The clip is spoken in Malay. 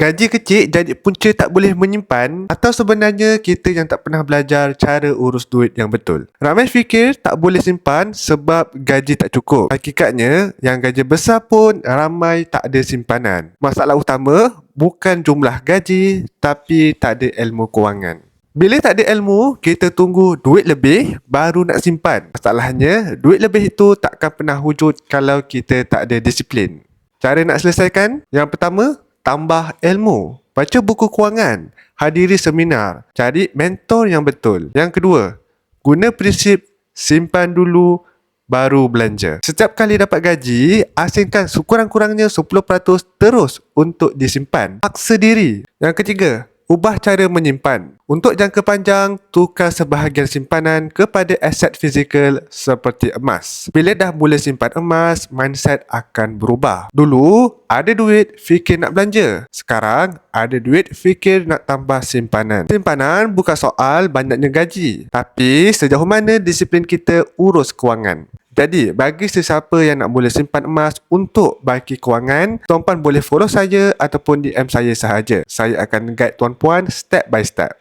Gaji kecil jadi punca tak boleh menyimpan, atau sebenarnya kita yang tak pernah belajar cara urus duit yang betul? Ramai fikir tak boleh simpan sebab gaji tak cukup. Hakikatnya, yang gaji besar pun ramai tak ada simpanan. Masalah utama bukan jumlah gaji, tapi tak ada ilmu kewangan. Bila tak ada ilmu, kita tunggu duit lebih baru nak simpan. Masalahnya, duit lebih itu takkan pernah wujud kalau kita tak ada disiplin. Cara nak selesaikan? Yang pertama, tambah ilmu. Baca buku kewangan, hadiri seminar, cari mentor yang betul. Yang kedua, guna prinsip simpan dulu baru belanja. Setiap kali dapat gaji, asingkan sekurang-kurangnya 10% terus untuk disimpan. Paksa diri. Yang ketiga, ubah cara menyimpan. Untuk jangka panjang, tukar sebahagian simpanan kepada aset fizikal seperti emas. Bila dah mula simpan emas, mindset akan berubah. Dulu, ada duit, fikir nak belanja. Sekarang, ada duit, fikir nak tambah simpanan. Simpanan bukan soal banyaknya gaji, tapi sejauh mana disiplin kita urus kewangan. Jadi, bagi sesiapa yang nak mula simpan emas untuk baiki kewangan, tuan-puan boleh follow saya ataupun DM saya sahaja. Saya akan guide tuan-puan step by step.